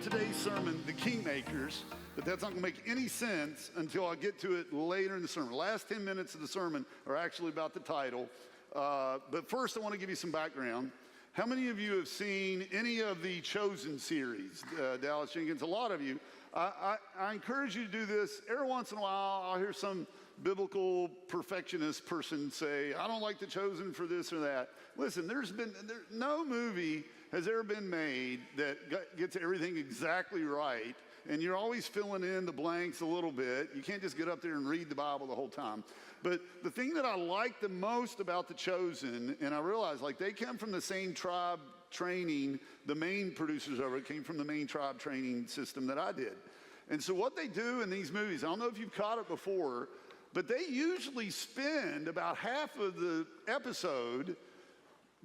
today's sermon, the Kingmakers, but that's not going to make any sense until I get to it later in the sermon. The last 10 minutes of the sermon are actually about the title. But first, I want to give you some background. How many of you have seen any of the Chosen series, Dallas Jenkins? A lot of you. I encourage you to do this. Every once in a while, I'll hear some biblical perfectionist person say, I don't like the Chosen for this or that. Listen, no movie has ever been made that gets everything exactly right, and you're always filling in the blanks a little bit. You can't just get up there and read the Bible the whole time. But the thing that I like the most about The Chosen, and I realize like they come from the same tribe training, the main producers of it came from the main tribe training system that I did. And so what they do in these movies, I don't know if you've caught it before, but they usually spend about half of the episode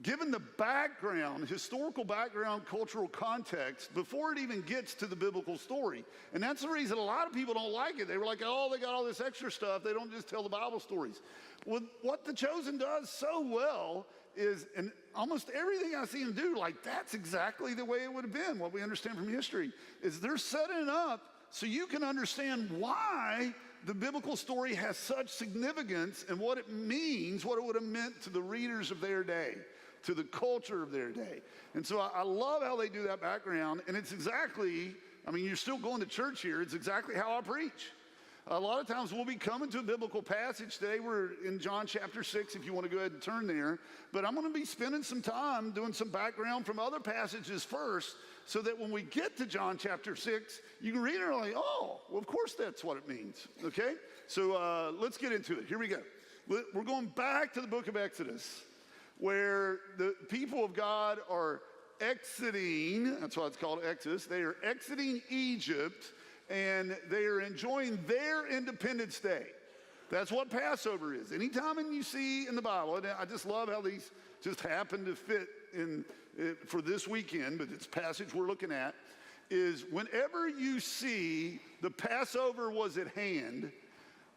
given the background, historical background, cultural context before it even gets to the biblical story. And that's the reason a lot of people don't like it. They were like, oh, they got all this extra stuff. They don't just tell the Bible stories. Well, what The Chosen does so well is, and almost everything I see them do, like that's exactly the way it would have been, what we understand from history, is they're setting it up so you can understand why the biblical story has such significance and what it means, what it would have meant to the readers of their day, to the culture of their day. And so I love how they do that background, and it's exactly, I mean, you're still going to church here, it's exactly how I preach. A lot of times we'll be coming to a biblical passage. Today we're in John chapter 6, if you want to go ahead and turn there. But I'm going to be spending some time doing some background from other passages first, so that when we get to John chapter 6, you can read it and you're like, oh, well, of course that's what it means, okay? So let's get into it. Here we go. We're going back to the book of Exodus, where the people of God are exiting, that's why it's called Exodus, they are exiting Egypt, and they are enjoying their Independence Day. That's what Passover is. Anytime you see in the Bible, and I just love how these just happen to fit in for this weekend, but it's passage we're looking at, is whenever you see the Passover was at hand,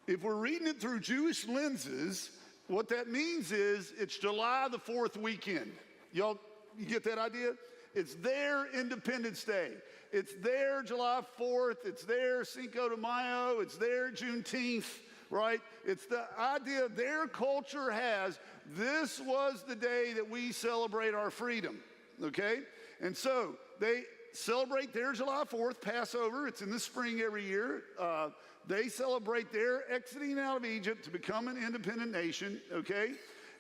if we're reading it through Jewish lenses, what that means is it's July the 4th weekend. Y'all, you get that idea? It's their Independence Day. It's their July 4th. It's their Cinco de Mayo. It's their Juneteenth, right? It's the idea their culture has. This was the day that we celebrate our freedom, okay? And so they celebrate their July 4th, Passover. It's in the spring every year. They celebrate their exiting out of Egypt to become an independent nation, okay?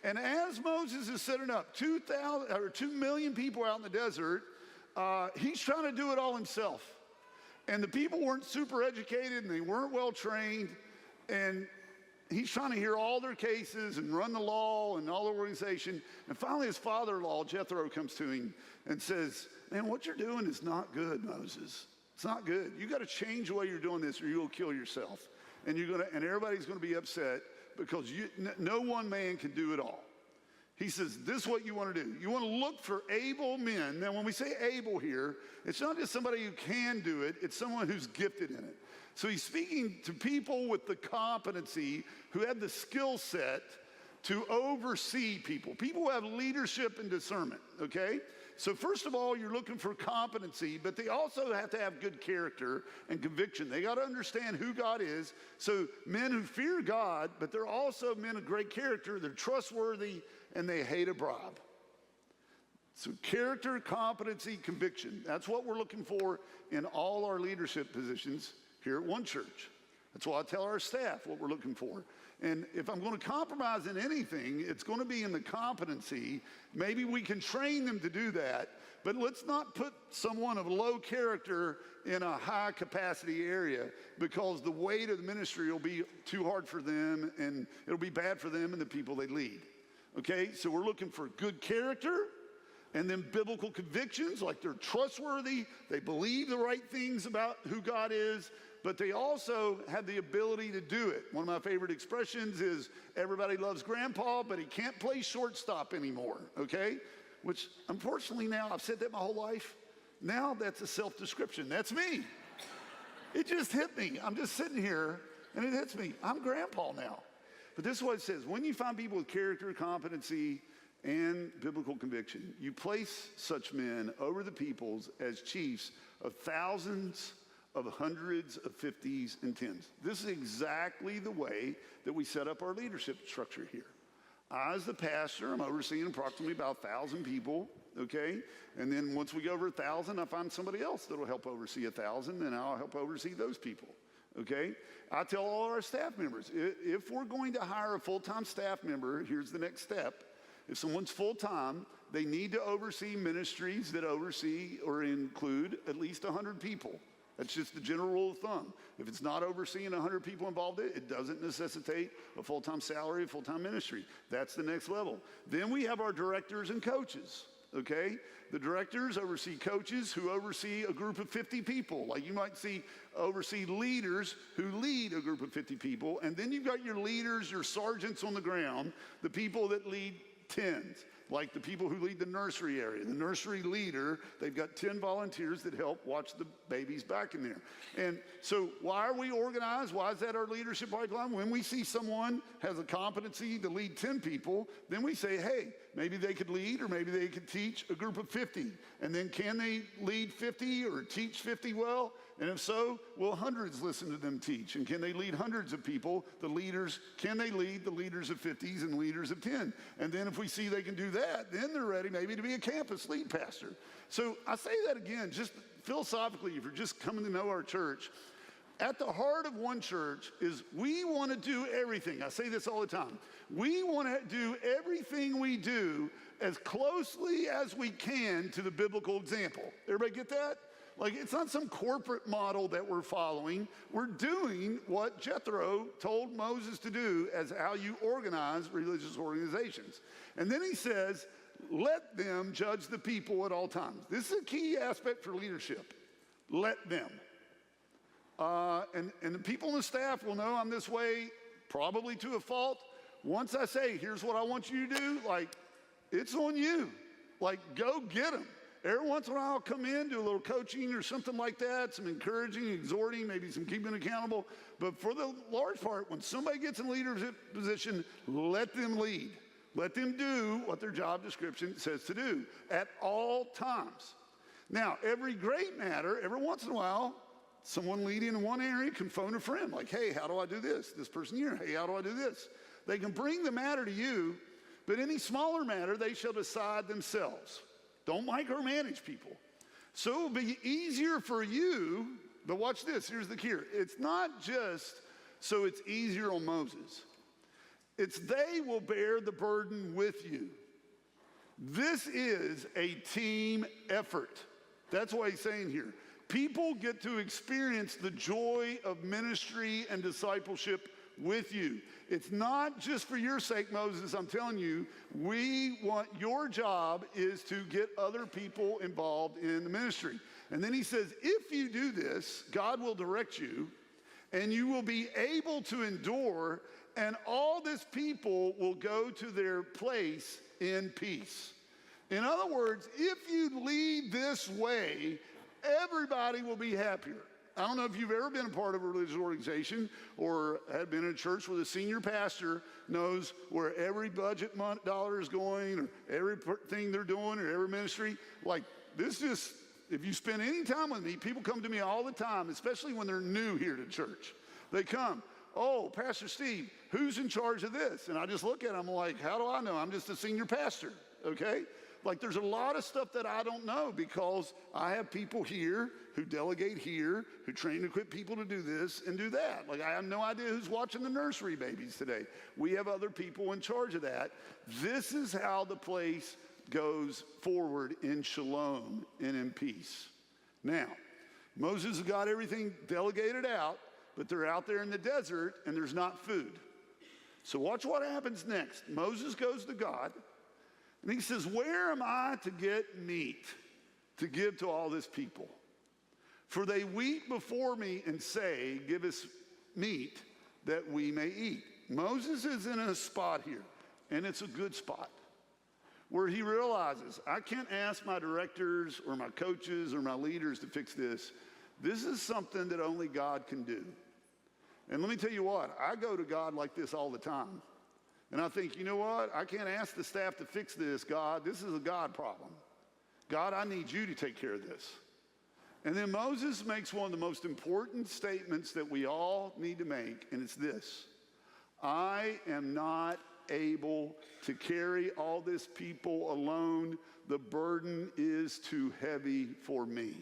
And as Moses is setting up 2 million people out in the desert, he's trying to do it all himself. And the people weren't super educated and they weren't well trained. And he's trying to hear all their cases and run the law and all the organization. And finally his father-in-law, Jethro, comes to him and says, man, what you're doing is not good, Moses. It's not good. You got to change the way you're doing this or you'll kill yourself. And everybody's going to be upset because no one man can do it all. He says, this is what you want to do. You want to look for able men. Now, when we say able here, it's not just somebody who can do it. It's someone who's gifted in it. So he's speaking to people with the competency, who have the skill set to oversee people. People who have leadership and discernment, okay? So first of all, you're looking for competency, but they also have to have good character and conviction. They got to understand who God is. So men who fear God, but they're also men of great character. They're trustworthy, and they hate a bribe. So character, competency, conviction. That's what we're looking for in all our leadership positions here at One Church. That's why I tell our staff what we're looking for. And if I'm going to compromise in anything, it's going to be in the competency. Maybe we can train them to do that, but let's not put someone of low character in a high capacity area, because the weight of the ministry will be too hard for them and it'll be bad for them and the people they lead. Okay, so we're looking for good character and then biblical convictions, like they're trustworthy, they believe the right things about who God is, but they also have the ability to do it. One of my favorite expressions is, everybody loves grandpa, but he can't play shortstop anymore, okay? Which, unfortunately now, I've said that my whole life. Now that's a self-description. That's me. It just hit me. I'm just sitting here, and it hits me. I'm grandpa now. But this is what it says. When you find people with character, competency, and biblical conviction. You place such men over the peoples as chiefs of thousands, of hundreds, of fifties, and tens. This is exactly the way that we set up our leadership structure here. I, as the pastor, I'm overseeing approximately about 1,000 people, okay? And then once we go over 1,000, I find somebody else that'll help oversee 1,000, and I'll help oversee those people, okay? I tell all our staff members, if we're going to hire a full-time staff member, here's the next step. If someone's full-time, they need to oversee ministries that oversee or include at least 100 people. That's just the general rule of thumb. If it's not overseeing 100 people involved in it, it doesn't necessitate a full-time salary, a full-time ministry. That's the next level. Then we have our directors and coaches, okay? The directors oversee coaches who oversee a group of 50 people. Like you might oversee leaders who lead a group of 50 people. And then you've got your leaders, your sergeants on the ground, the people that lead tens, like the people who lead the nursery area. The nursery leader, they've got 10 volunteers that help watch the babies back in there. And so why are we organized? Why is that our leadership pipeline? When we see someone has a competency to lead 10 people, then we say, hey, maybe they could lead or maybe they could teach a group of 50. And then can they lead 50 or teach 50 well? And if so, will hundreds listen to them teach? And can they lead hundreds of people? The leaders, can they lead the leaders of 50s and leaders of 10? And then if we see they can do that, then they're ready maybe to be a campus lead pastor. So I say that again, just philosophically, if you're just coming to know our church, at the heart of One Church is we want to do everything. I say this all the time. We want to do everything we do as closely as we can to the biblical example. Everybody get that? Like, it's not some corporate model that we're following. We're doing what Jethro told Moses to do as how you organize religious organizations. And then he says, let them judge the people at all times. This is a key aspect for leadership. Let them. And the people on the staff will know I'm this way, probably to a fault. Once I say, here's what I want you to do, like, it's on you. Like, go get them. Every once in a while I'll come in, do a little coaching or something like that, some encouraging, exhorting, maybe some keeping accountable. But for the large part, when somebody gets in a leadership position, let them lead. Let them do what their job description says to do at all times. Now, every great matter, every once in a while, someone leading in one area can phone a friend, like, hey, how do I do this? This person here, hey, how do I do this? They can bring the matter to you, but any smaller matter, they shall decide themselves. Don't micromanage people. So it'll be easier for you, but watch this, here's the key. It's not just so it's easier on Moses. It's they will bear the burden with you. This is a team effort. That's what he's saying here. People get to experience the joy of ministry and discipleship with you. It's not just for your sake, Moses. I'm telling you, your job is to get other people involved in the ministry. And then he says, if you do this, God will direct you, and you will be able to endure, and all this people will go to their place in peace. In other words, if you lead this way, everybody will be happier. I don't know if you've ever been a part of a religious organization or had been in a church where the senior pastor knows where every budget dollar is going or everything they're doing or every ministry. Like, this just, if you spend any time with me, people come to me all the time, especially when they're new here to church. They come, oh, Pastor Steve, who's in charge of this? And I just look at them like, how do I know? I'm just a senior pastor, okay? Like, there's a lot of stuff that I don't know because I have people here who delegate here, who train and equip people to do this and do that. Like, I have no idea who's watching the nursery babies today. We have other people in charge of that. This is how the place goes forward in shalom and in peace. Now, Moses has got everything delegated out, but they're out there in the desert and there's not food. So watch what happens next. Moses goes to God. And he says, where am I to get meat to give to all this people? For they weep before me and say, give us meat that we may eat. Moses is in a spot here, and it's a good spot, where he realizes, I can't ask my directors or my coaches or my leaders to fix this. This is something that only God can do. And let me tell you what, I go to God like this all the time. And I think, you know what? I can't ask the staff to fix this, God. This is a God problem. God, I need you to take care of this. And then Moses makes one of the most important statements that we all need to make, and it's this: I am not able to carry all this people alone. The burden is too heavy for me.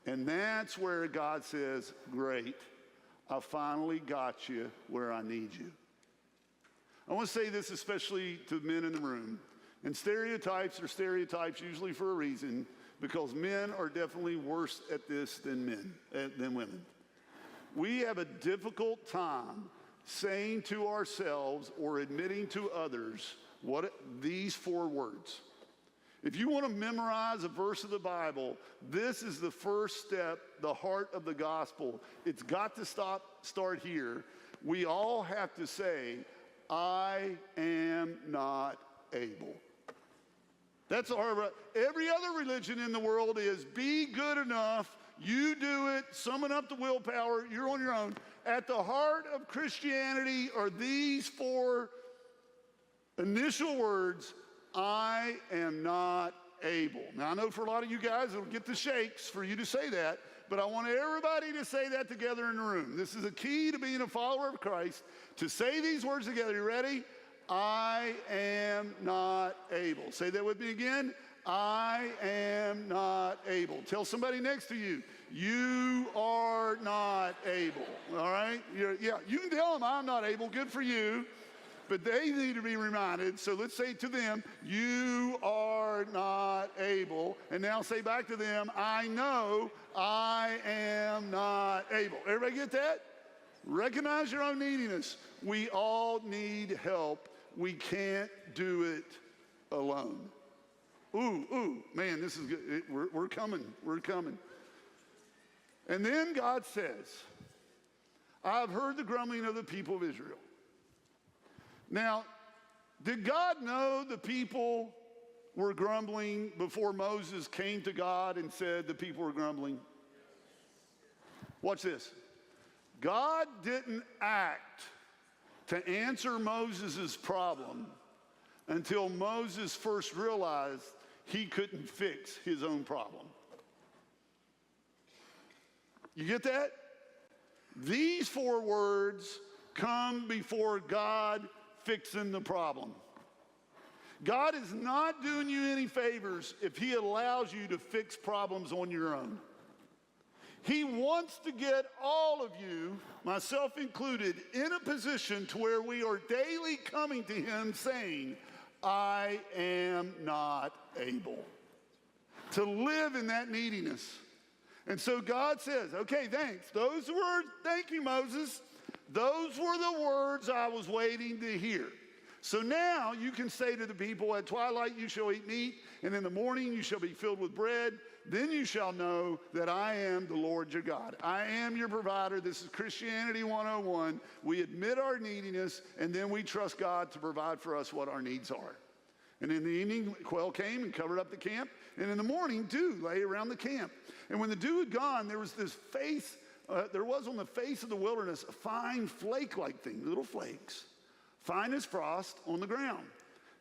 And that's where God says, great, I finally got you where I need you. I want to say this especially to men in the room. And stereotypes are stereotypes usually for a reason, because men are definitely worse at this than women. We have a difficult time saying to ourselves or admitting to others these 4 words. If you want to memorize a verse of the Bible, this is the first step, the heart of the gospel. It's got to start here. We all have to say, I am not able. That's every other religion in the world is be good enough, you do it, summon up the willpower, you're on your own. At the heart of Christianity are these 4 initial words: I am not able. Now, I know for a lot of you guys, it'll get the shakes for you to say that, but I want everybody to say that together in the room. This is a key to being a follower of Christ, to say these words together. You ready? I am not able. Say that with me again. I am not able. Tell somebody next to you, you are not able. All right? You can tell them I'm not able. Good for you. But they need to be reminded. So let's say to them, you are not able. And now say back to them, I know I am not able. Everybody get that? Recognize your own neediness. We all need help. We can't do it alone. Ooh, man, this is good. We're coming. And then God says, I've heard the grumbling of the people of Israel. Now, did God know the people were grumbling before Moses came to God and said the people were grumbling? Watch this. God didn't act to answer Moses' problem until Moses first realized he couldn't fix his own problem. You get that? These 4 words come before God fixing the problem. God is not doing you any favors if he allows you to fix problems on your own. He wants to get all of you, myself included, in a position to where we are daily coming to him saying, I am not able. To live in that neediness. And so God says, okay, thanks. Those were, thank you, Moses. Those were the words I was waiting to hear. So now you can say to the people, at twilight you shall eat meat, and in the morning you shall be filled with bread. Then you shall know that I am the Lord your God. I am your provider. This is Christianity 101. We admit our neediness, and then we trust God to provide for us what our needs are. And in the evening, quail came and covered up the camp. And in the morning, dew lay around the camp. And when the dew had gone, there was this face, there was on the face of the wilderness a fine flake-like thing, little flakes, fine as frost on the ground.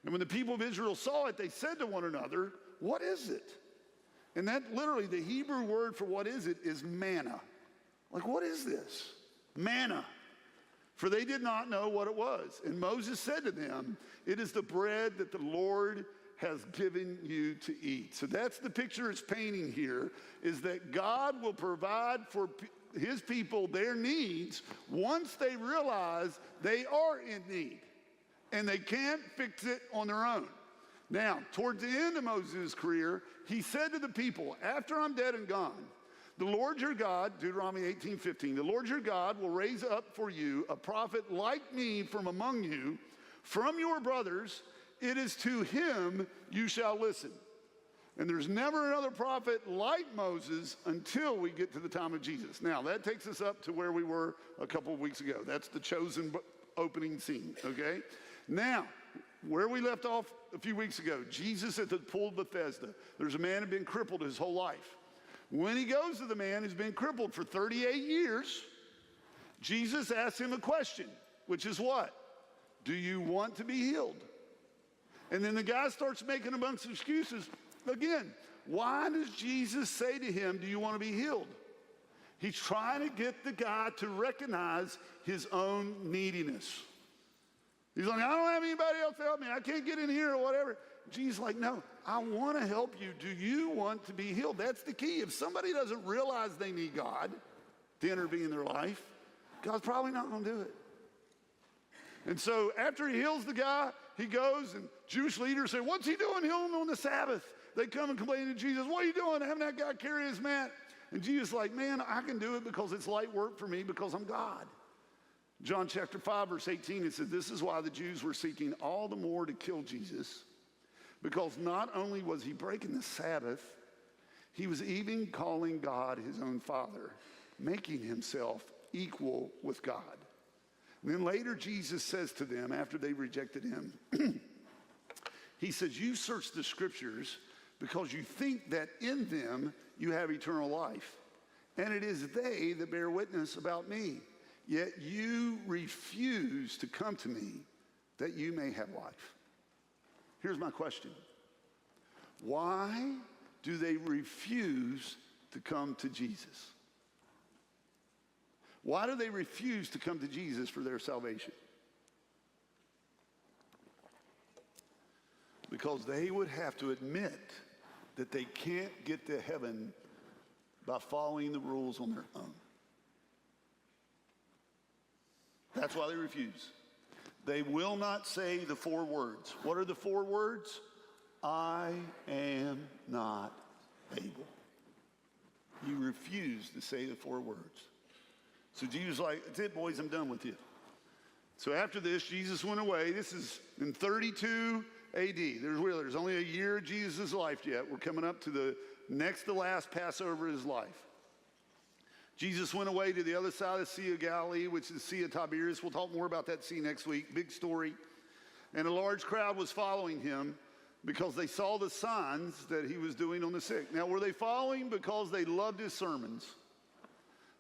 And when the people of Israel saw it, they said to one another, what is it? And that literally, the Hebrew word for what is it is manna. Like, what is this? Manna. For they did not know what it was. And Moses said to them, it is the bread that the Lord has given you to eat. So that's the picture it's painting here, is that God will provide for his people their needs once they realize they are in need and they can't fix it on their own. Now, towards the end of Moses' career, he said to the people, after I'm dead and gone, the Lord your God, Deuteronomy 18:15, the Lord your God will raise up for you a prophet like me from among you, from your brothers. It is to him you shall listen. And there's never another prophet like Moses until we get to the time of Jesus. Now, that takes us up to where we were a couple of weeks ago. That's the chosen opening scene, okay? Now, where we left off a few weeks ago, Jesus at the pool of Bethesda. There's a man who had been crippled his whole life. When he goes to the man who's been crippled for 38 years, Jesus asks him a question, which is what? do you want to be healed? And then the guy starts making a bunch of excuses. Again, why does Jesus say to him, do you want to be healed? He's trying to get the guy to recognize his own neediness. He's like, I don't have anybody else to help me. I can't get in here or whatever. Jesus is like, no, I want to help you. Do you want to be healed? That's the key. If somebody doesn't realize they need God to intervene in their life, God's probably not going to do it. And so after he heals the guy, he goes, and Jewish leaders say, what's he doing healing on the Sabbath? They come and complain to Jesus, what are you doing having that guy carry his mat? And Jesus is like, man, I can do it because it's light work for me because I'm God. John chapter 5, verse 18, it says, this is why the Jews were seeking all the more to kill Jesus, because not only was he breaking the Sabbath, he was even calling God his own Father, making himself equal with God. And then later Jesus says to them, after they rejected him, he says, you search the scriptures because you think that in them you have eternal life. And it is they that bear witness about me. Yet you refuse to come to me that you may have life. Here's my question. Why do they refuse to come to Jesus? Why do they refuse to come to Jesus for their salvation? Because they would have to admit that they can't get to heaven by following the rules on their own. That's why they refuse. They will not say the 4 words. What are the 4 words? I am not able. You refuse to say the 4 words. So Jesus is like, that's it, boys, I'm done with you. So after this, Jesus went away. This is in 32 AD. There's only a year of Jesus' life yet. We're coming up to the next to last Passover of his life. Jesus went away to the other side of the Sea of Galilee, which is the Sea of Tiberias. We'll talk more about that sea next week. Big story. And a large crowd was following him because they saw the signs that he was doing on the sick. Now, were they following because they loved his sermons?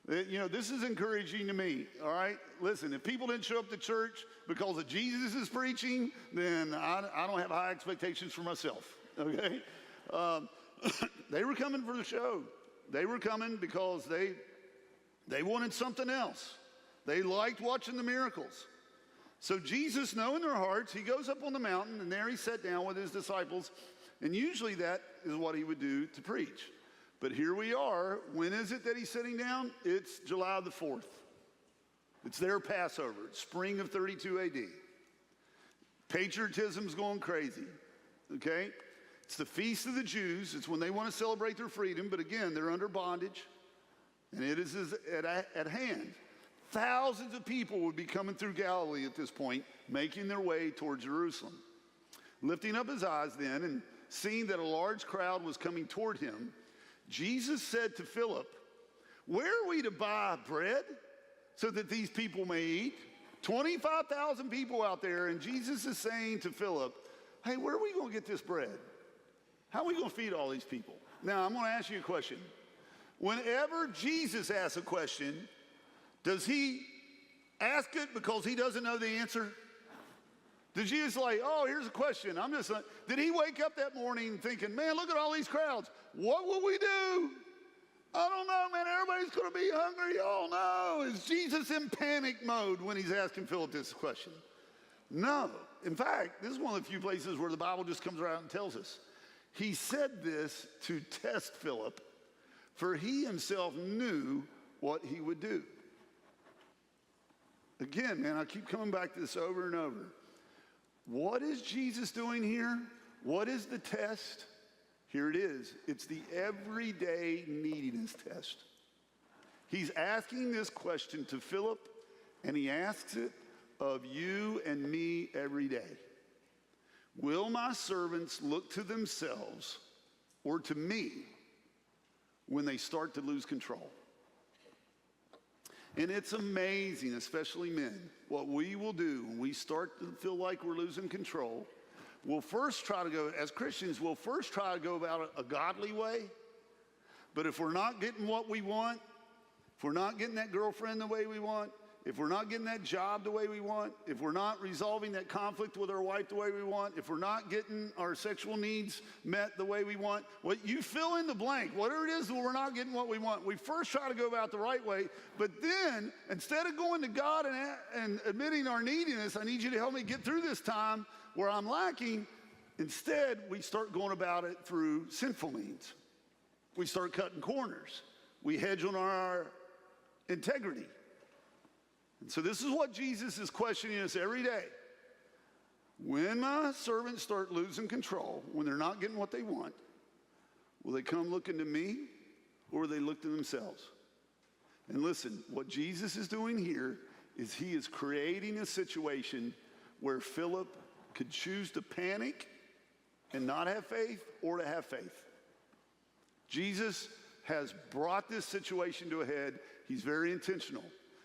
You know, this is encouraging to me, all right? Listen, if people didn't show up to church because of Jesus' preaching, then I don't have high expectations for myself, okay? They were coming for the show. They were coming because they wanted something else. They liked watching the miracles. So Jesus, knowing their hearts, he goes up on the mountain, and there he sat down with his disciples, and usually that is what he would do to preach. But here we are. When is it that he's sitting down? It's July the 4th. It's their Passover. It's spring of 32 AD. Patriotism's going crazy, okay? It's the feast of the Jews. It's when they want to celebrate their freedom, but again, they're under bondage, and it is at hand. Thousands of people would be coming through Galilee at this point, making their way toward Jerusalem. Lifting up his eyes then, and seeing that a large crowd was coming toward him, Jesus said to Philip, where are we to buy bread so that these people may eat? 25,000 people out there, and Jesus is saying to Philip, hey, where are we going to get this bread? How are we going to feed all these people? Now, I'm going to ask you a question. Whenever Jesus asks a question, does he ask it because he doesn't know the answer? Did Jesus like, oh, here's a question. Did he wake up that morning thinking, man, look at all these crowds. What will we do? I don't know, man. Everybody's going to be hungry. Oh, no. Is Jesus in panic mode when he's asking Philip this question? No. In fact, this is one of the few places where the Bible just comes around and tells us. He said this to test Philip, for he himself knew what he would do. Again, man, I keep coming back to this over and over. What is Jesus doing here? What is the test? Here it is. It's the everyday neediness test. He's asking this question to Philip, and he asks it of you and me every day. Will my servants look to themselves or to me when they start to lose control? And it's amazing, especially men, what we will do when we start to feel like we're losing control. We'll first try to go, as Christians, we'll first try to go about it a godly way. But if we're not getting what we want, if we're not getting that girlfriend the way we want, if we're not getting that job the way we want, if we're not resolving that conflict with our wife the way we want, if we're not getting our sexual needs met the way we want, what you fill in the blank, whatever it is that we're not getting what we want, we first try to go about the right way, but then instead of going to God and admitting our neediness, I need you to help me get through this time where I'm lacking, instead we start going about it through sinful means. We start cutting corners. We hedge on our integrity. And so this is what Jesus is questioning us every day. When my servants start losing control, when they're not getting what they want, will they come looking to me or will they look to themselves? And listen, what Jesus is doing here is he is creating a situation where Philip could choose to panic and not have faith or to have faith. Jesus has brought this situation to a head. He's very intentional.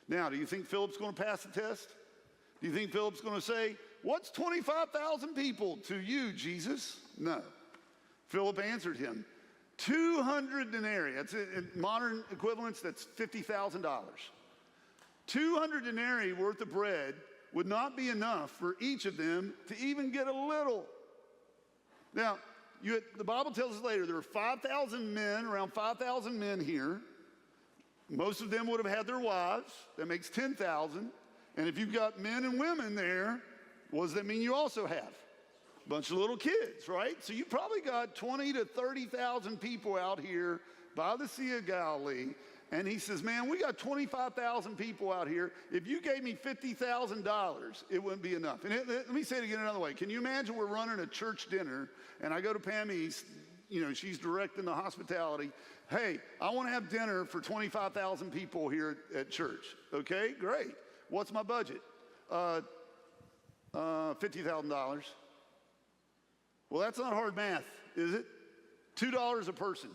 Now, do you think Philip's going to pass the test? Do you think Philip's going to say, what's 25,000 people to you, Jesus? No. Philip answered him, 200 denarii. That's in modern equivalents, that's $50,000. 200 denarii worth of bread would not be enough for each of them to even get a little. Now, the Bible tells us later there were 5,000 men, around 5,000 men here. Most of them would have had their wives. That makes 10,000. And if you've got men and women there, what does that mean you also have? A bunch of little kids, right? So you probably got 20 to 30,000 people out here by the Sea of Galilee. And he says, man, we got 25,000 people out here. If you gave me $50,000, it wouldn't be enough. And let me say it again another way. Can you imagine we're running a church dinner, and I go to Pam East, she's directing the hospitality. Hey, I want to have dinner for 25,000 people here at church. Okay, great. What's my budget? $50,000. Well, that's not hard math, is it? $2 a person.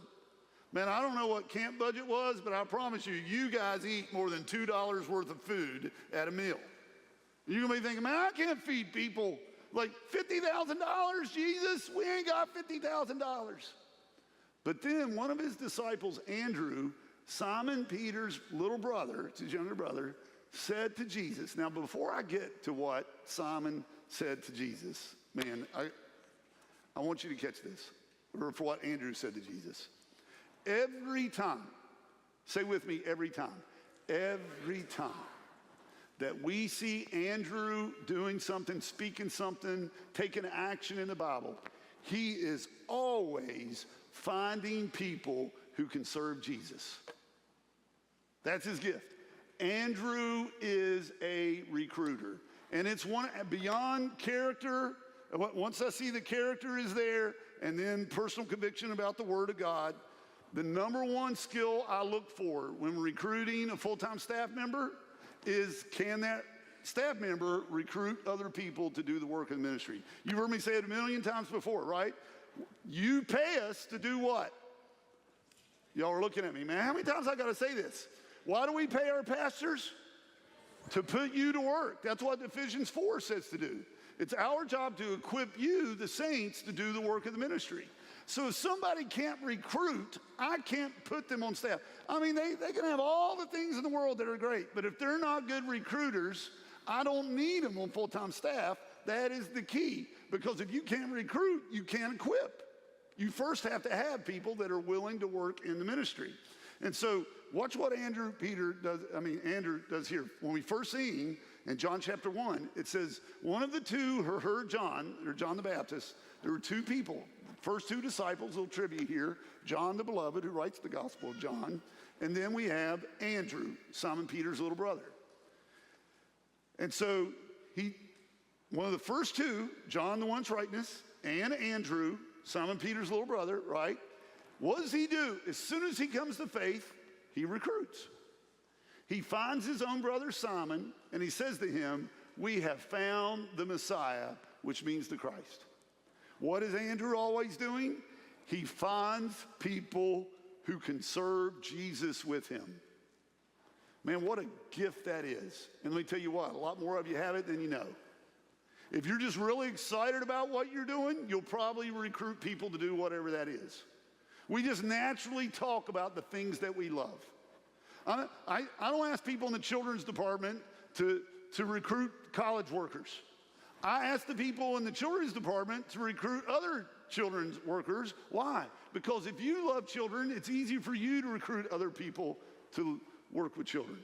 Man, I don't know what camp budget was, but I promise you, you guys eat more than $2 worth of food at a meal. You're going to be thinking, man, I can't feed people like $50,000, Jesus. We ain't got $50,000. But then one of his disciples, Andrew, Simon Peter's little brother, it's his younger brother, said to Jesus. Now, before I get to what Simon said to Jesus, man, I want you to catch this, or for what Andrew said to Jesus. Every time, say with me, every time that we see Andrew doing something, speaking something, taking action in the Bible, he is always finding people who can serve Jesus. That's his gift. Andrew is a recruiter. And it's one beyond character. Once I see the character is there, and then personal conviction about the Word of God, the number one skill I look for when recruiting a full-time staff member is, can that staff member recruit other people to do the work of the ministry? You've heard me say it a million times before, right? You pay us to do what? Y'all are looking at me, man. How many times I got to say this? Why do we pay our pastors? To put you to work. That's what Ephesians 4 says to do. It's our job to equip you, the saints, to do the work of the ministry. So if somebody can't recruit, I can't put them on staff. I mean, they can have all the things in the world that are great, but if they're not good recruiters, I don't need them on full-time staff. That is the key, because if you can't recruit, you can't equip. You first have to have people that are willing to work in the ministry. And so watch what Andrew does here. When we first see him in John chapter 1, it says, one of the two heard John, or John the Baptist. There were two people. First two disciples, little trivia here, John the Beloved, who writes the Gospel of John, and then we have Andrew, Simon Peter's little brother. And so one of the first two, John the one writing this, and Andrew, Simon Peter's little brother, right? What does he do? As soon as he comes to faith, he recruits. He finds his own brother Simon, and he says to him, we have found the Messiah, which means the Christ. What is Andrew always doing? He finds people who can serve Jesus with him. Man, what a gift that is. And let me tell you what, a lot more of you have it than you know. If you're just really excited about what you're doing, you'll probably recruit people to do whatever that is. We just naturally talk about the things that we love. I don't ask people in the children's department, to recruit college workers. I asked the people in the children's department to recruit other children's workers. Why? Because if you love children, it's easy for you to recruit other people to work with children.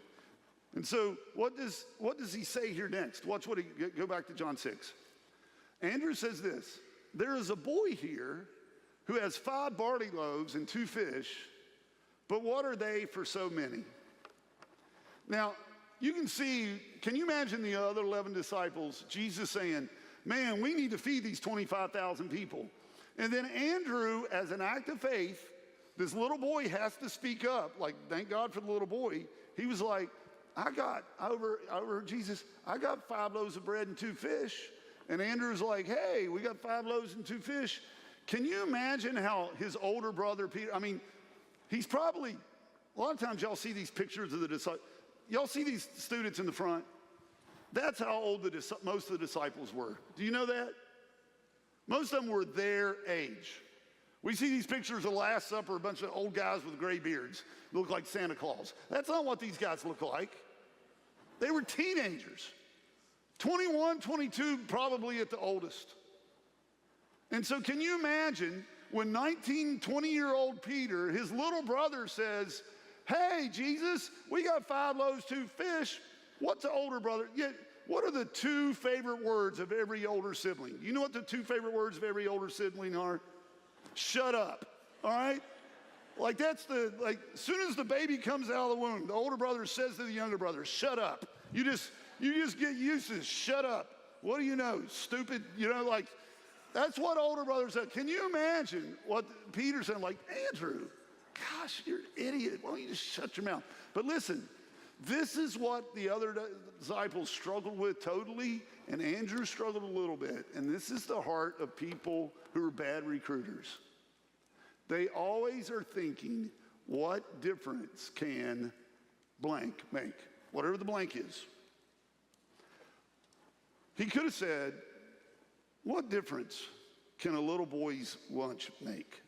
And so what does he say here next? Watch what he, go back to John 6. Andrew says this, there is a boy here who has 5 barley loaves and 2 fish, but what are they for so many? Now, you can see, can you imagine the other 11 disciples, Jesus saying, man, we need to feed these 25,000 people. And then Andrew, as an act of faith, this little boy has to speak up. Like, thank God for the little boy. He was like, I got, over Jesus, I got 5 loaves of bread and 2 fish. And Andrew's like, hey, we got 5 loaves and 2 fish. Can you imagine how his older brother, Peter, I mean, he's probably, a lot of times y'all see these pictures of the disciples. Y'all see these students in the front? That's how old most of the disciples were. Do you know that? Most of them were their age. We see these pictures of the Last Supper, a bunch of old guys with gray beards look like Santa Claus. That's not what these guys look like. They were teenagers. 21, 22, probably at the oldest. And so can you imagine when 19, 20-year-old Peter, his little brother says, hey, Jesus, we got 5 loaves, 2 fish. What's the older brother? Yeah, what are the 2 favorite words of every older sibling? You know what the 2 favorite words of every older sibling are? Shut up, all right? Like as soon as the baby comes out of the womb, the older brother says to the younger brother, shut up. You just get used to this, shut up. What do you know, stupid? You know, like, that's what older brothers say. Can you imagine what Peter said? Like, Andrew, gosh, you're an idiot. Why don't you just shut your mouth? But listen, this is what the other disciples struggled with totally, and Andrew struggled a little bit. And this is the heart of people who are bad recruiters. They always are thinking, what difference can blank make? Whatever the blank is. He could have said, what difference can a little boy's lunch make?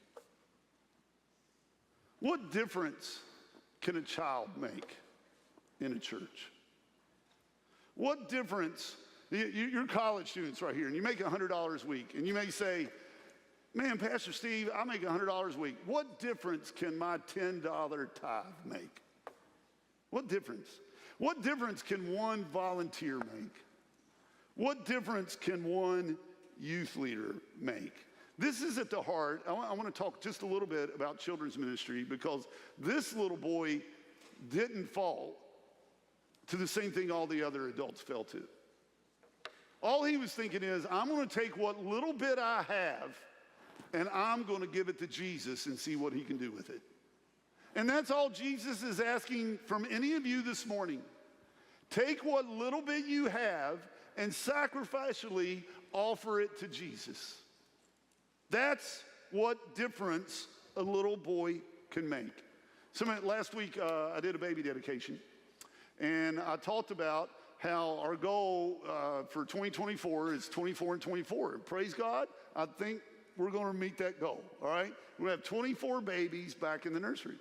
What difference can a child make in a church? What difference, you're college students right here, and you make $100 a week, and you may say, man, Pastor Steve, I make $100 a week. What difference can my $10 tithe make? What difference? What difference can one volunteer make? What difference can one youth leader make? This is at the heart. I want to talk just a little bit about children's ministry because this little boy didn't fall to the same thing all the other adults fell to. All he was thinking is, I'm going to take what little bit I have and I'm going to give it to Jesus and see what he can do with it. And that's all Jesus is asking from any of you this morning. Take what little bit you have and sacrificially offer it to Jesus. That's what difference a little boy can make. Last week, I did a baby dedication, and I talked about how our goal for 2024 is 24 and 24. And praise God, I think we're going to meet that goal, all right? We're going to have 24 babies back in the nursery.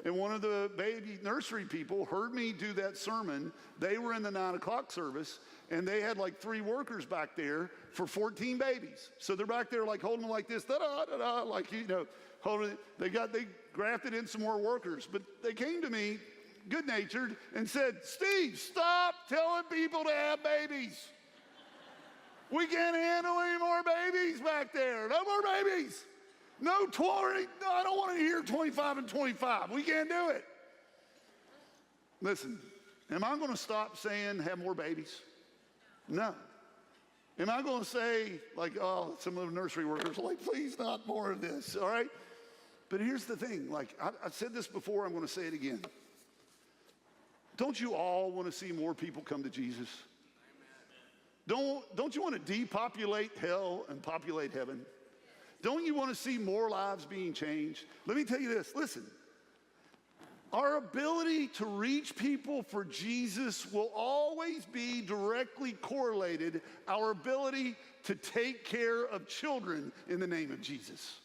And one of the baby nursery people heard me do that sermon. They were in the 9 o'clock service, and they had like 3 workers back there for 14 babies. So they're back there like holding them like this, da-da-da-da, like, you know, holding it. They grafted in some more workers. But they came to me, good-natured, and said, Steve, stop telling people to have babies. We can't handle any more babies back there. No more babies. No 20. No, I don't want to hear 25 and 25. We can't do it. Listen, am I going to stop saying have more babies? No. Am I going to say, like, oh, some of the nursery workers are like, please not more of this, all right? But here's the thing. Like, I've said this before. I'm going to say it again. Don't you all want to see more people come to Jesus? Don't you want to depopulate hell and populate heaven? Don't you want to see more lives being changed? Let me tell you this. Listen, our ability to reach people for Jesus will always be directly correlated our ability to take care of children in the name of Jesus.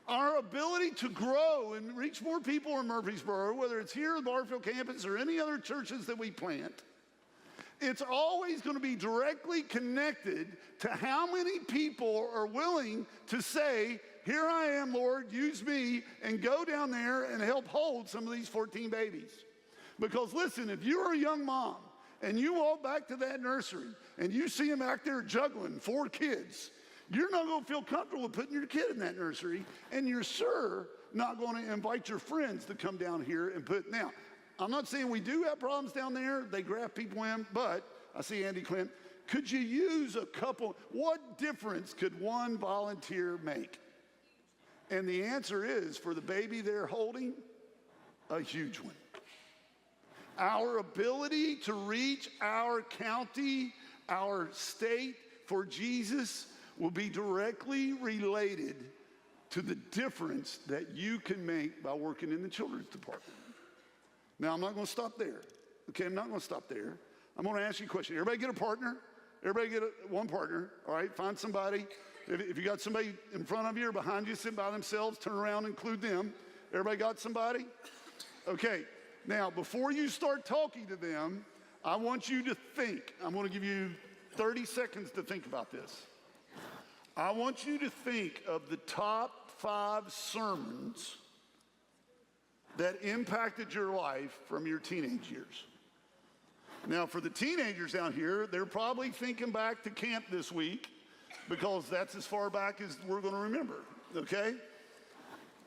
Our ability to grow and reach more people in Murfreesboro, whether it's here at the Barfield campus or any other churches that we plant, It's always going to be directly connected to how many people are willing to say, here I am, Lord, use me, and go down there and help hold some of these 14 babies. Because listen, if you're a young mom and you walk back to that nursery and you see them back there juggling 4 kids, you're not going to feel comfortable with putting your kid in that nursery, and you're sure not going to invite your friends to come down here and put. Now, I'm not saying we do have problems down there. They grab people in, but I see Andy Clint. Could you use a couple? What difference could one volunteer make? And the answer is, for the baby they're holding, a huge one. Our ability to reach our county, our state for Jesus will be directly related to the difference that you can make by working in the children's department. Now, I'm not going to stop there. Okay, I'm not going to stop there. I'm going to ask you a question. Everybody get a partner? Everybody get one partner, all right? Find somebody. If you got somebody in front of you or behind you sitting by themselves, turn around and include them. Everybody got somebody? Okay, now, before you start talking to them, I want you to think. I'm going to give you 30 seconds to think about this. I want you to think of the top 5 sermons that impacted your life from your teenage years. Now, for the teenagers down here, they're probably thinking back to camp this week, because that's as far back as we're going to remember, okay?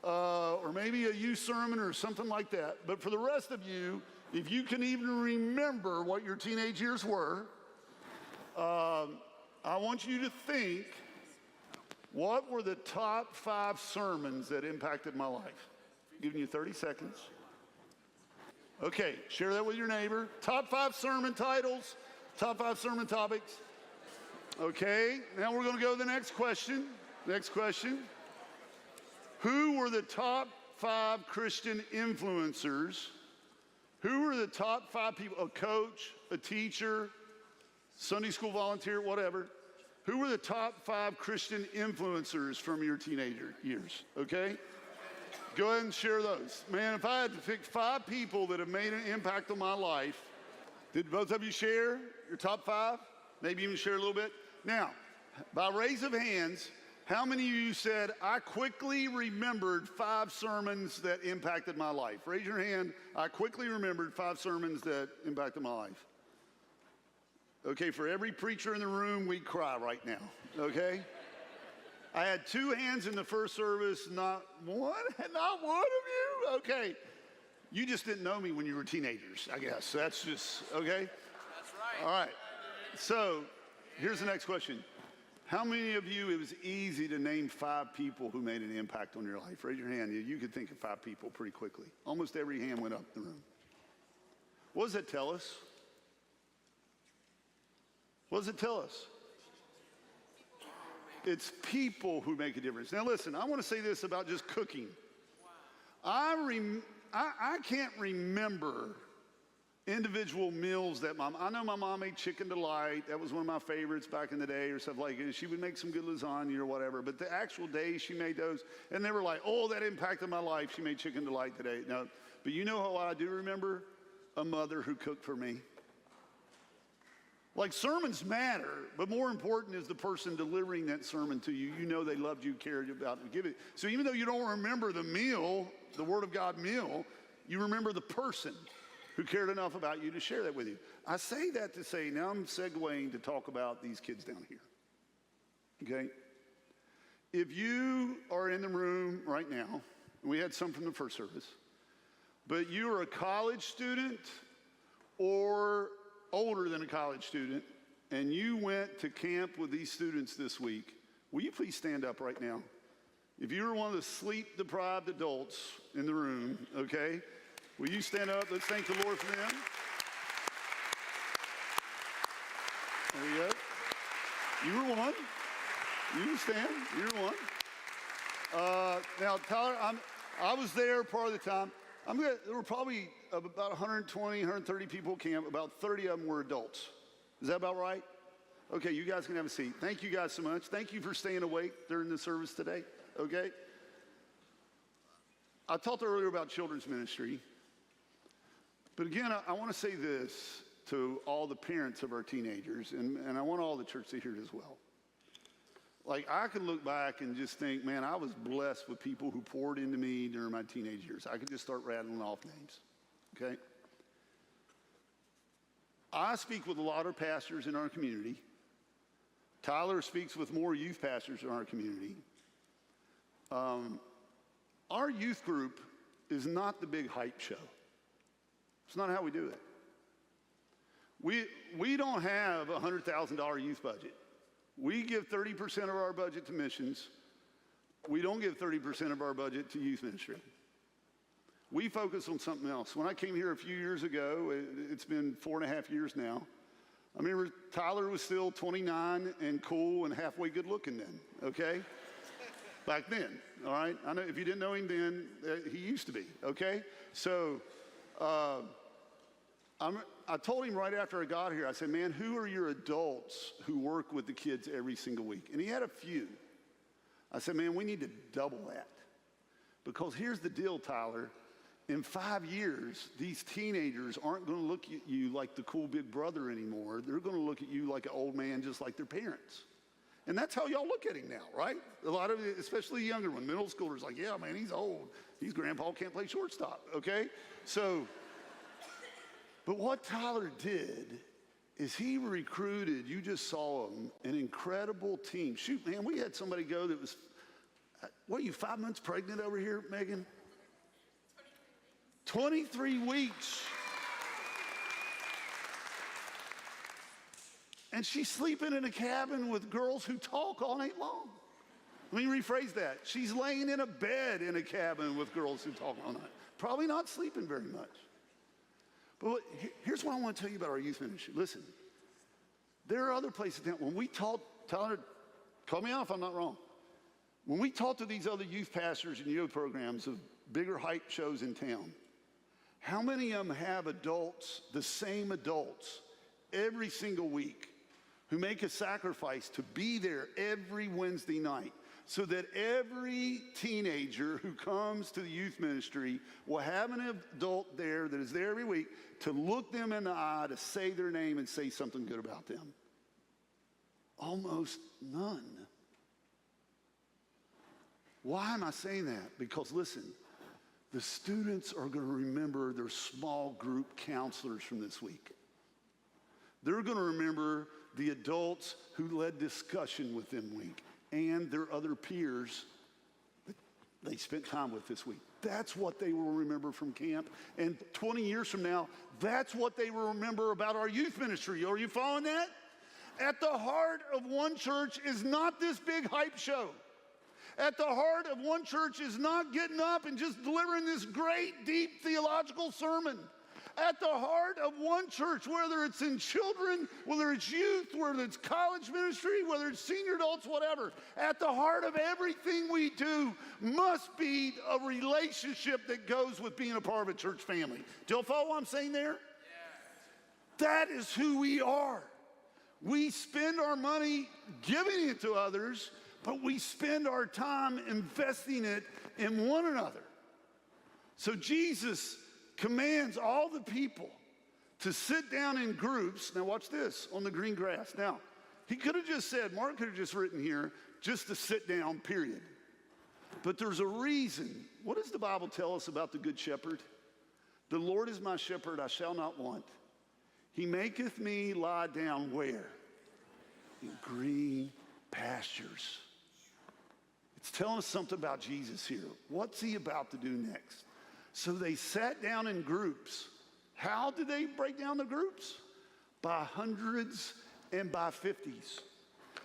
Or maybe a youth sermon or something like that. But for the rest of you, if you can even remember what your teenage years were, I want you to think, what were the top 5 sermons that impacted my life? Giving you 30 seconds. Okay, share that with your neighbor. Top 5 sermon titles, top 5 sermon topics. Okay, now we're going to go to the next question. Next question. Who were the top 5 Christian influencers? Who were the top 5 people? A coach, a teacher, Sunday school volunteer, whatever. Who were the top 5 Christian influencers from your teenager years? Okay? Go ahead and share those. Man, if I had to pick 5 people that have made an impact on my life, did both of you share your top 5? Maybe even share a little bit? Now, by raise of hands, how many of you said, I quickly remembered 5 sermons that impacted my life? Raise your hand. I quickly remembered 5 sermons that impacted my life. Okay, for every preacher in the room, we cry right now, okay? I had 2 hands in the first service, not one of you? Okay. You just didn't know me when you were teenagers, I guess. That's just, okay? That's right. All right. So here's the next question. How many of you, it was easy to name 5 people who made an impact on your life? Raise your hand. You could think of 5 people pretty quickly. Almost every hand went up in the room. What does that tell us? What does it tell us? It's people who make a difference. Now listen, I want to say this about just cooking. I can't remember individual meals that I know my mom made chicken delight. That was one of my favorites back in the day, or stuff like that. She would make some good lasagna or whatever. But the actual days she made those, and they were like, oh, that impacted my life. She made chicken delight today. No, but you know how I do remember? A mother who cooked for me. Like, sermons matter, but more important is the person delivering that sermon to you. You know they loved you, cared about it, give it. So even though you don't remember the meal, the Word of God meal, you remember the person who cared enough about you to share that with you. I say that to say, now I'm segueing to talk about these kids down here, okay? If you are in the room right now, and we had some from the first service, but you are a college student or older than a college student, and you went to camp with these students this week, will you please stand up right now? If you were one of the sleep-deprived adults in the room, okay, will you stand up? Let's thank the Lord for them. There you go. You were one. You can stand. You were one. Now, Tyler, I was there part of the time. There were probably about 120, 130 people at camp. About 30 of them were adults. Is that about right? Okay, you guys can have a seat. Thank you guys so much. Thank you for staying awake during the service today, okay? I talked earlier about children's ministry. But again, I want to say this. to all the parents of our teenagers, and I want all the church to hear it as well. Like, I could look back and just think, man, I was blessed with people who poured into me during my teenage years. I could just start rattling off names, okay? I speak with a lot of pastors in our community. Tyler speaks with more youth pastors in our community. Our youth group is not the big hype show. It's not how we do it. We don't have a $100,000 youth budget. We give 30% of our budget to missions. We don't give 30% of our budget to youth ministry. We focus on something else. When I came here a few years ago, it's been 4.5 years now, I remember Tyler was still 29 and cool and halfway good looking then, okay? Back then, all right? I know if you didn't know him then, he used to be, okay? So I told him right after I got here, I said, man, who are your adults who work with the kids every single week? And he had a few. I said, man, we need to double that. Because here's the deal, Tyler. In 5 years, these teenagers aren't going to look at you like the cool big brother anymore. They're going to look at you like an old man just like their parents. And that's how y'all look at him now, right? A lot of, especially the younger one, middle schoolers, like, yeah, man, he's old. He's grandpa, can't play shortstop, okay? So, but what Tyler did is he recruited, you just saw him, an incredible team. Shoot, man, we had somebody go that was, what are you, 5 months pregnant over here, Megan? 23 weeks. And she's sleeping in a cabin with girls who talk all night long. Let me rephrase that. She's laying in a bed in a cabin with girls who talk all night. Probably not sleeping very much. But here's what I want to tell you about our youth ministry. Listen, there are other places down. When we taught, Tyler, call me out if I'm not wrong. When we talked to these other youth pastors and youth programs of bigger hype shows in town, how many of them have adults, the same adults, every single week who make a sacrifice to be there every Wednesday night so that every teenager who comes to the youth ministry will have an adult there that is there every week to look them in the eye, to say their name and say something good about them? Almost none. Why am I saying that? Because listen, the students are going to remember their small group counselors from this week. They're going to remember the adults who led discussion with them week and their other peers that they spent time with this week. That's what they will remember from camp. And 20 years from now, that's what they will remember about our youth ministry. Are you following that? At the heart of One Church is not this big hype show. At the heart of One Church is not getting up and just delivering this great, deep theological sermon. At the heart of One Church, whether it's in children, whether it's youth, whether it's college ministry, whether it's senior adults, whatever, at the heart of everything we do must be a relationship that goes with being a part of a church family. Do y'all follow what I'm saying there? Yeah. That is who we are. We spend our money giving it to others, but we spend our time investing it in one another. So Jesus commands all the people to sit down in groups. Now watch this, on the green grass. Now, he could have just said, Mark could have just written here, just to sit down, period. But there's a reason. What does the Bible tell us about the good shepherd? The Lord is my shepherd, I shall not want. He maketh me lie down where? In green pastures. It's telling us something about Jesus here. What's he about to do next? So they sat down in groups. How did they break down the groups? By hundreds and by 50s.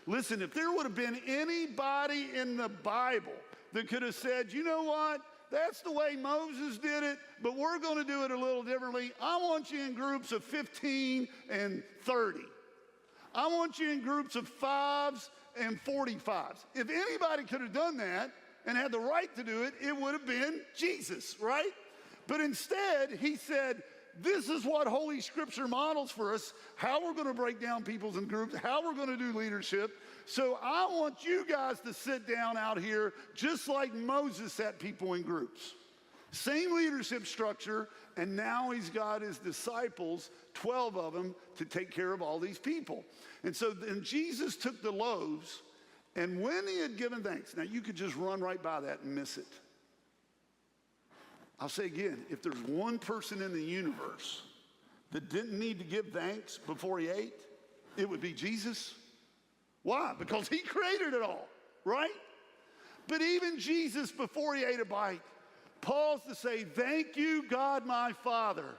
Listen, if there would have been anybody in the Bible that could have said, you know what? That's the way Moses did it, but we're going to do it a little differently. I want you in groups of 15 and 30. I want you in groups of 5s and 45s. If anybody could have done that and had the right to do it, it would have been Jesus, right? But instead, he said, this is what Holy Scripture models for us, how we're going to break down peoples in groups, how we're going to do leadership. So I want you guys to sit down out here just like Moses sat people in groups. Same leadership structure, and now he's got his disciples, 12 of them, to take care of all these people. And so then Jesus took the loaves, and when he had given thanks, now you could just run right by that and miss it. I'll say again, if there's one person in the universe that didn't need to give thanks before he ate, it would be Jesus. Why? Because he created it all, right? But even Jesus, before he ate a bite, paused to say, thank you, God my Father,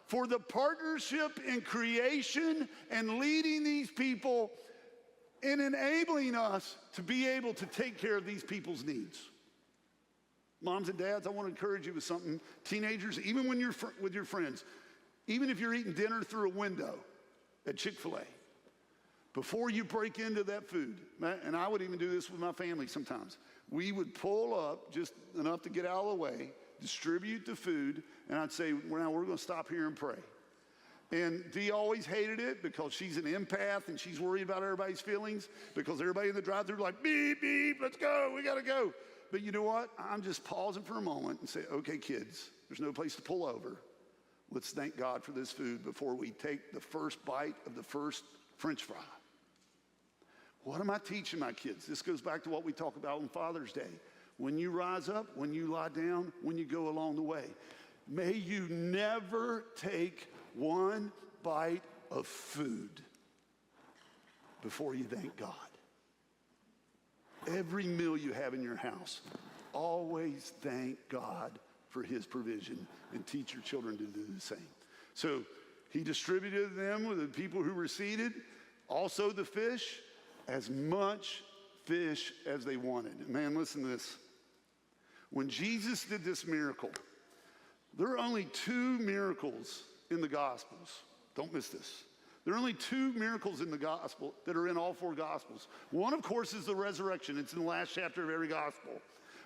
for the partnership in creation and leading these people and enabling us to be able to take care of these people's needs. Moms and dads, I want to encourage you with something. Teenagers, even when you're with your friends, even if you're eating dinner through a window at Chick-fil-A, before you break into that food, and I would even do this with my family sometimes, we would pull up just enough to get out of the way, distribute the food, and I'd say, well, now we're going to stop here and pray. And Dee always hated it because she's an empath and she's worried about everybody's feelings because everybody in the drive-thru like, beep, beep, let's go, we got to go. But you know what? I'm just pausing for a moment and say, okay, kids, there's no place to pull over. Let's thank God for this food before we take the first bite of the first French fry. What am I teaching my kids? This goes back to what we talk about on Father's Day. When you rise up, when you lie down, when you go along the way, may you never take one bite of food before you thank God. Every meal you have in your house, always thank God for his provision and teach your children to do the same. So he distributed them with the people who were seated, also the fish, as much fish as they wanted. Man, listen to this. When Jesus did this miracle, there are only 2 miracles in the Gospels. Don't miss this. There are only 2 miracles in the gospel that are in all 4 Gospels. One, of course, is the resurrection. It's in the last chapter of every gospel.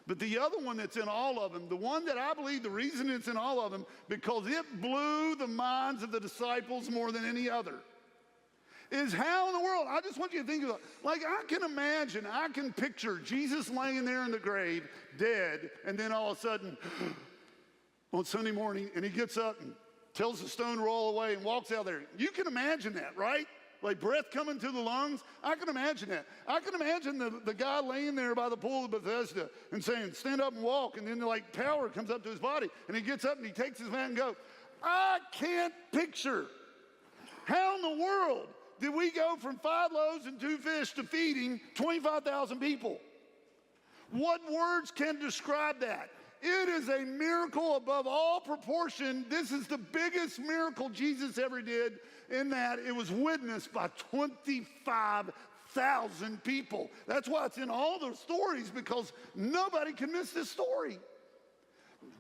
But the other one that's in all of them, the one that I believe the reason it's in all of them, because it blew the minds of the disciples more than any other, is how in the world, I just want you to think about, like I can imagine, I can picture Jesus laying there in the grave, dead, and then all of a sudden, on Sunday morning, and he gets up and tells the stone to roll away and walks out there. You can imagine that, right? Like breath coming to the lungs. I can imagine that. I can imagine the guy laying there by the pool of Bethesda and saying, stand up and walk. And then like power comes up to his body and he gets up and he takes his mat and goes. I can't picture how in the world did we go from 5 loaves and 2 fish to feeding 25,000 people? What words can describe that? It is a miracle above all proportion. This is the biggest miracle Jesus ever did in that it was witnessed by 25,000 people. That's why it's in all the stories, because nobody can miss this story.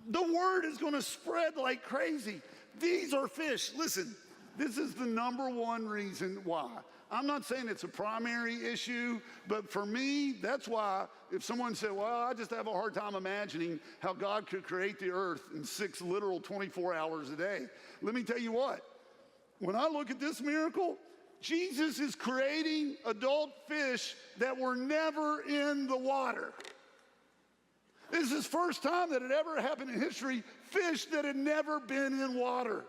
The word is going to spread like crazy. These are fish. Listen, this is the #1 reason why. I'm not saying it's a primary issue, but for me, that's why if someone said, well, I just have a hard time imagining how God could create the earth in 6 literal 24 hours a day. Let me tell you what, when I look at this miracle, Jesus is creating adult fish that were never in the water. This is the first time that it ever happened in history, fish that had never been in water.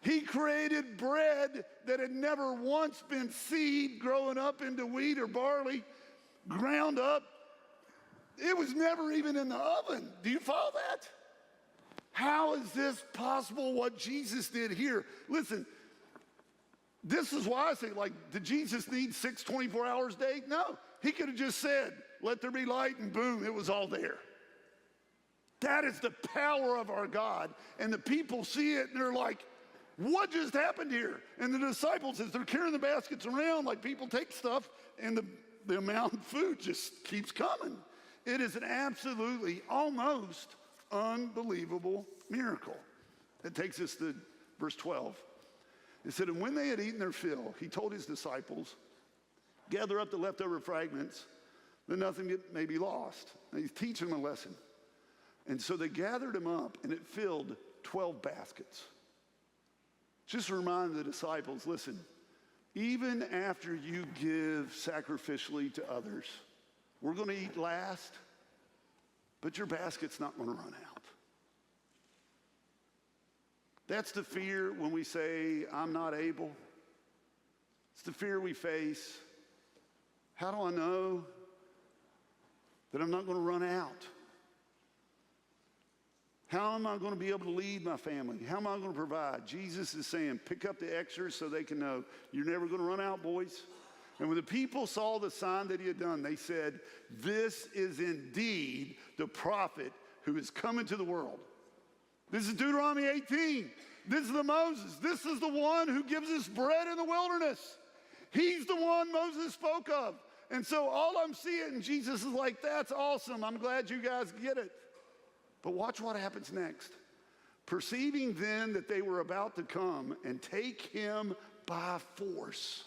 He created bread that had never once been seed growing up into wheat or barley, ground up. It was never even in the oven. Do you follow that? How is this possible, what Jesus did here? Listen, this is why I say, like, did Jesus need 6 24 hours a day? No. He could have just said, let there be light, and boom, it was all there. That is the power of our God. And the people see it, and they're like, what just happened here? And the disciples, as they're carrying the baskets around, like people take stuff, and the amount of food just keeps coming. It is an absolutely, almost unbelievable miracle. It takes us to verse 12. It said, and when they had eaten their fill, he told his disciples, gather up the leftover fragments, that nothing may be lost. And he's teaching them a lesson. And so they gathered them up, and it filled 12 baskets. Just to remind the disciples, listen, even after you give sacrificially to others, we're going to eat last, but your basket's not going to run out. That's the fear when we say, I'm not able. It's the fear we face. How do I know that I'm not going to run out? How am I going to be able to lead my family? How am I going to provide? Jesus is saying, pick up the extras so they can know you're never going to run out, boys. And when the people saw the sign that he had done, they said, this is indeed the prophet who is coming to the world. This is Deuteronomy 18. This is the Moses. This is the one who gives us bread in the wilderness. He's the one Moses spoke of. And so all I'm seeing, Jesus is like, that's awesome. I'm glad you guys get it. But watch what happens next. Perceiving then that they were about to come and take him by force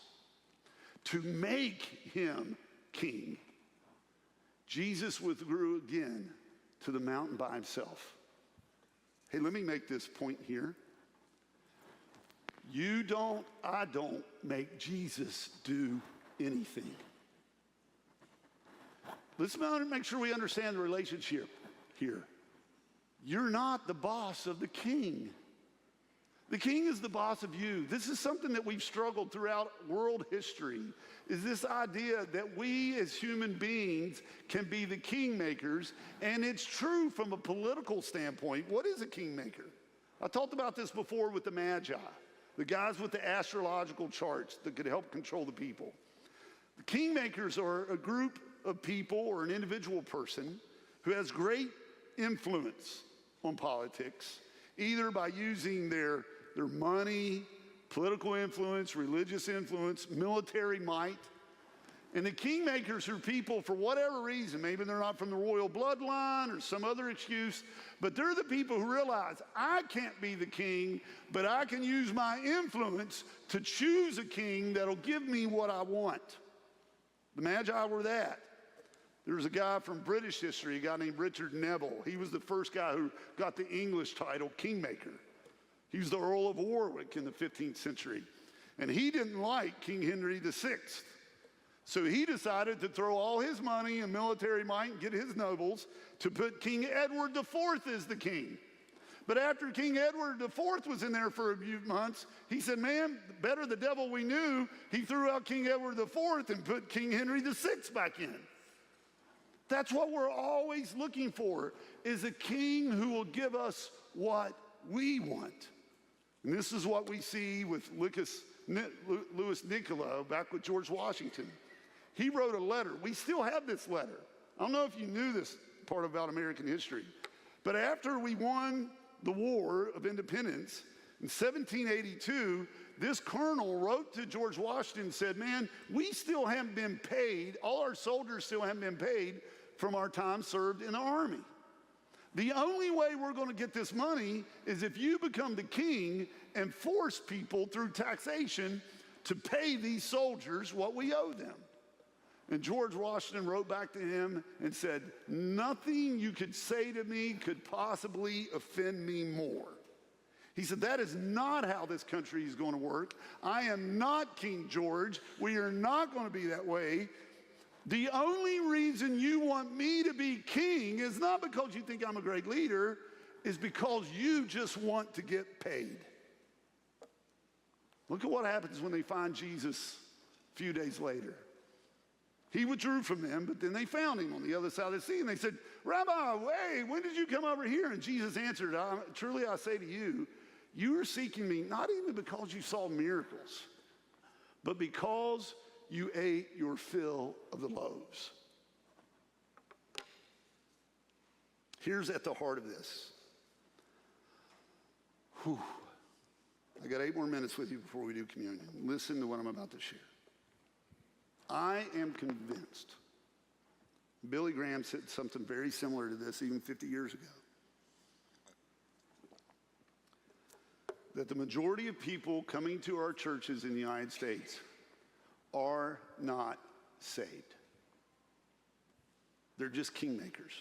to make him king, Jesus withdrew again to the mountain by himself. Hey, let me make this point here. I don't make Jesus do anything. Let's make sure we understand the relationship here. You're not the boss of the king. The king is the boss of you. This is something that we've struggled throughout world history, is this idea that we as human beings can be the kingmakers, and it's true from a political standpoint. What is a kingmaker? I talked about this before with the Magi, the guys with the astrological charts that could help control the people. The kingmakers are a group of people or an individual person who has great influence on politics, either by using their money, political influence, religious influence, military might. And the kingmakers are people, for whatever reason, maybe they're not from the royal bloodline or some other excuse, but they're the people who realize, I can't be the king, but I can use my influence to choose a king that'll give me what I want. The Magi were that. There was a guy from British history, a guy named Richard Neville. He was the first guy who got the English title Kingmaker. He was the Earl of Warwick in the 15th century. And he didn't like King Henry VI. So he decided to throw all his money and military might and get his nobles to put King Edward IV as the king. But after King Edward IV was in there for a few months, he said, man, better the devil we knew. He threw out King Edward IV and put King Henry VI back in. That's what we're always looking for, is a king who will give us what we want. And this is what we see with Louis Nicolau back with George Washington. He wrote a letter. We still have this letter. I don't know if you knew this part about American history, but after we won the War of Independence in 1782, this colonel wrote to George Washington and said, man, we still haven't been paid. All our soldiers still haven't been paid from our time served in the army. The only way we're going to get this money is if you become the king and force people through taxation to pay these soldiers what we owe them. And George Washington wrote back to him and said, nothing you could say to me could possibly offend me more. He said, that is not how this country is going to work. I am not King George. We are not going to be that way. The only reason you want me to be king is not because you think I'm a great leader, is because you just want to get paid. Look at what happens when they find Jesus a few days later. He withdrew from them, but then they found him on the other side of the sea, and they said, Rabbi, wait, when did you come over here? And Jesus answered, truly I say to you, you are seeking me not even because you saw miracles, but because you ate your fill of the loaves. Here's at the heart of this. Whew. I got 8 more minutes with you before we do communion. Listen to what I'm about to share. I am convinced, Billy Graham said something very similar to this even 50 years ago, that the majority of people coming to our churches in the United States are not saved. They're just kingmakers.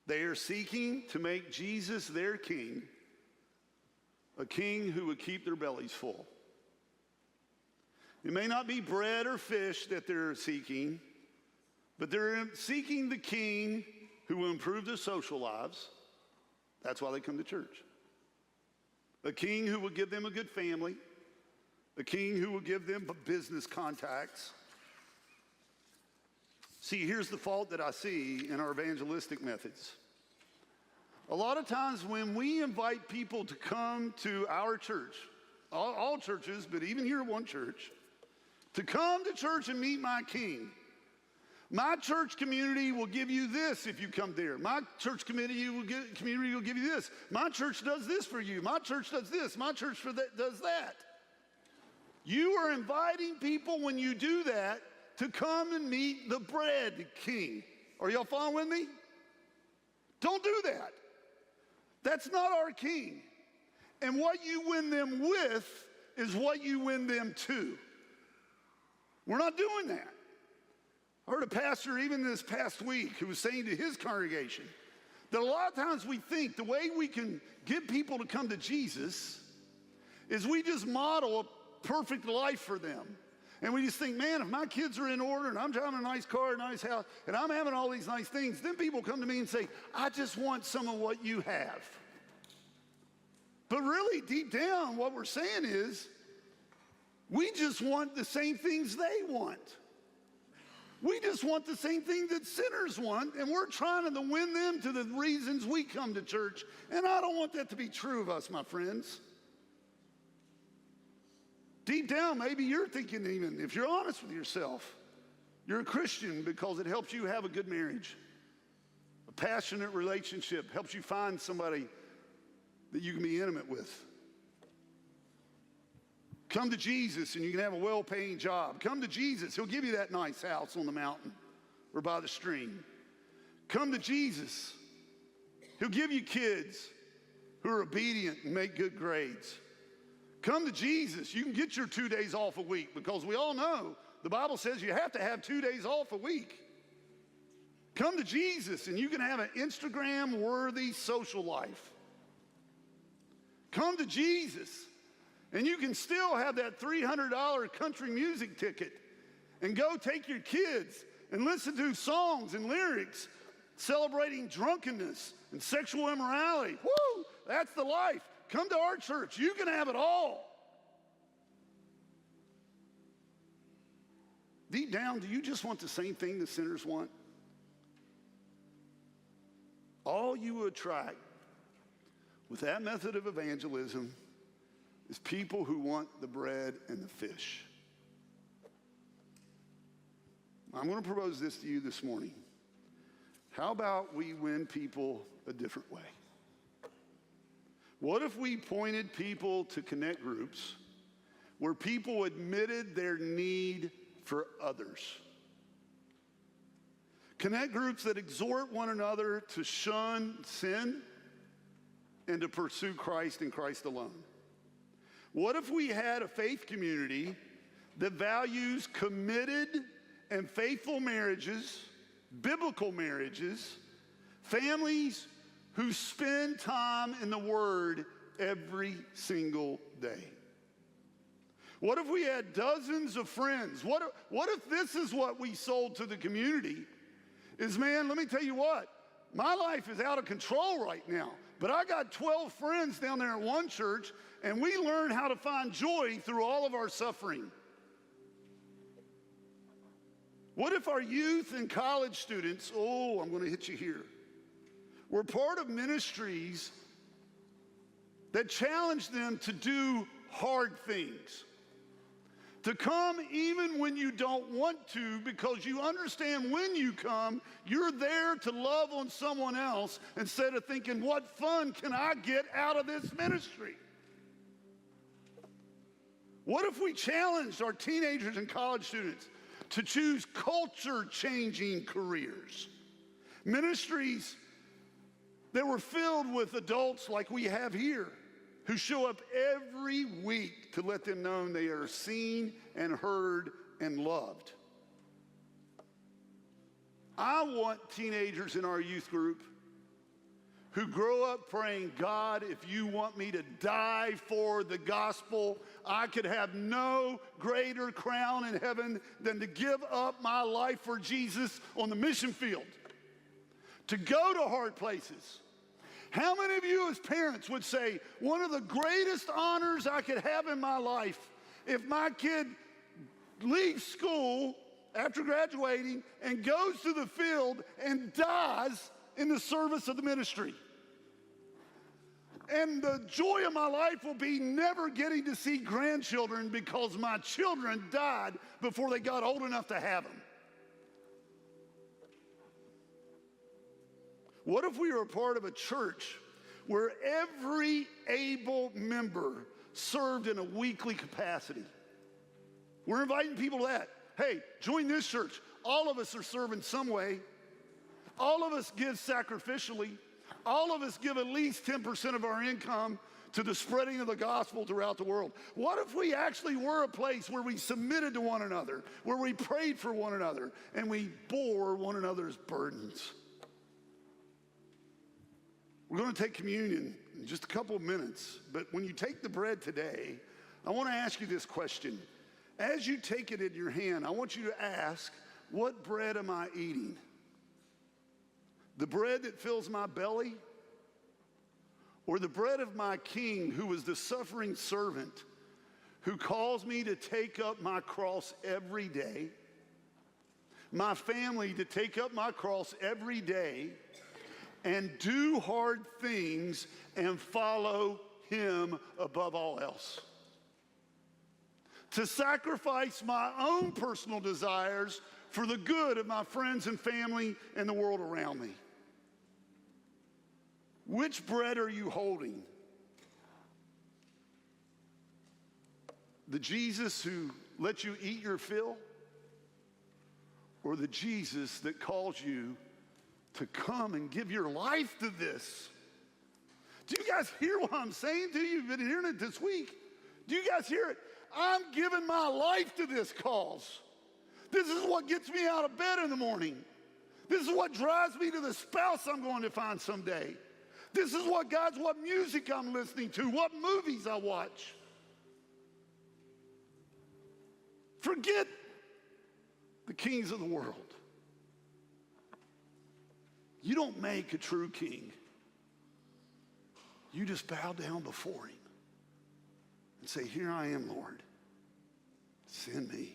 They are seeking to make Jesus their king, a king who would keep their bellies full. It may not be bread or fish that they're seeking, but they're seeking the king who will improve their social lives. That's why they come to church. a king who will give them a good family, a king who will give them business contacts. See, here's the fault that I see in our evangelistic methods. A lot of times when we invite people to come to our church, all churches, but even here at one church, to come to church and meet my king, my church community will give you this if you come there. My church community will give you this. My church does this for you. My church does this. My church does that. You are inviting people when you do that to come and meet the bread king. Are y'all following with me? Don't do that. That's not our king. And what you win them with is what you win them to. We're not doing that. I heard a pastor even this past week who was saying to his congregation that a lot of times we think the way we can get people to come to Jesus is we just model a perfect life for them. And we just think, man, if my kids are in order and I'm driving a nice car, a nice house, and I'm having all these nice things, then people come to me and say, I just want some of what you have. But really, deep down, what we're saying is, we just want the same things they want. We just want the same thing that sinners want, and we're trying to win them to the reasons we come to church. And I don't want that to be true of us, my friends. Deep down, maybe you're thinking, even if you're honest with yourself, you're a Christian because it helps you have a good marriage. A passionate relationship helps you find somebody that you can be intimate with. Come to Jesus and you can have a well-paying job. Come to Jesus, he'll give you that nice house on the mountain or by the stream. Come to Jesus, he'll give you kids who are obedient and make good grades. Come to Jesus, you can get your 2 days off a week because we all know the Bible says you have to have 2 days off a week. Come to Jesus and you can have an Instagram-worthy social life. Come to Jesus and you can still have that $300 country music ticket and go take your kids and listen to songs and lyrics celebrating drunkenness and sexual immorality. Woo! That's the life. Come to our church. You can have it all. Deep down, do you just want the same thing the sinners want? All you attract with that method of evangelism is people who want the bread and the fish. I'm going to propose this to you this morning. How about we win people a different way? What if we pointed people to connect groups where people admitted their need for others? Connect groups that exhort one another to shun sin and to pursue Christ and Christ alone. What if we had a faith community that values committed and faithful marriages, biblical marriages, families who spend time in the Word every single day? What if we had dozens of friends? What if this is what we sold to the community? Is, man, let me tell you what, my life is out of control right now, but I got 12 friends down there at one church, and we learn how to find joy through all of our suffering. What if our youth and college students, I'm going to hit you here, were part of ministries that challenge them to do hard things? To come even when you don't want to, because you understand when you come, you're there to love on someone else instead of thinking, what fun can I get out of this ministry? What if we challenged our teenagers and college students to choose culture-changing careers? Ministries that were filled with adults like we have here, who show up every week to let them know they are seen and heard and loved. I want teenagers in our youth group who grow up praying, God, if you want me to die for the gospel, I could have no greater crown in heaven than to give up my life for Jesus on the mission field, to go to hard places, How many of you as parents would say, one of the greatest honors I could have in my life, if my kid leaves school after graduating and goes to the field and dies in the service of the ministry? And the joy of my life will be never getting to see grandchildren because my children died before they got old enough to have them. What if we were a part of a church where every able member served in a weekly capacity? We're inviting people to that. Hey, join this church. All of us are serving some way. All of us give sacrificially. All of us give at least 10% of our income to the spreading of the gospel throughout the world. What if we actually were a place where we submitted to one another, where we prayed for one another, and we bore one another's burdens? We're going to take communion in just a couple of minutes, but when you take the bread today, I want to ask you this question. As you take it in your hand, I want you to ask, what bread am I eating? The bread that fills my belly, or the bread of my King, who was the suffering servant, who calls me to take up my cross every day, my family to take up my cross every day, and do hard things and follow him above all else. To sacrifice my own personal desires for the good of my friends and family and the world around me. Which bread are you holding? The Jesus who lets you eat your fill? Or the Jesus that calls you to come and give your life to this? Do you guys hear what I'm saying to you? You've been hearing it this week. Do you guys hear it? I'm giving my life to this cause. This is what gets me out of bed in the morning. This is what drives me to the spouse I'm going to find someday. This is what guides what music I'm listening to, what movies I watch. Forget the kings of the world. You don't make a true king. You just bow down before him and say, here I am, Lord. Send me.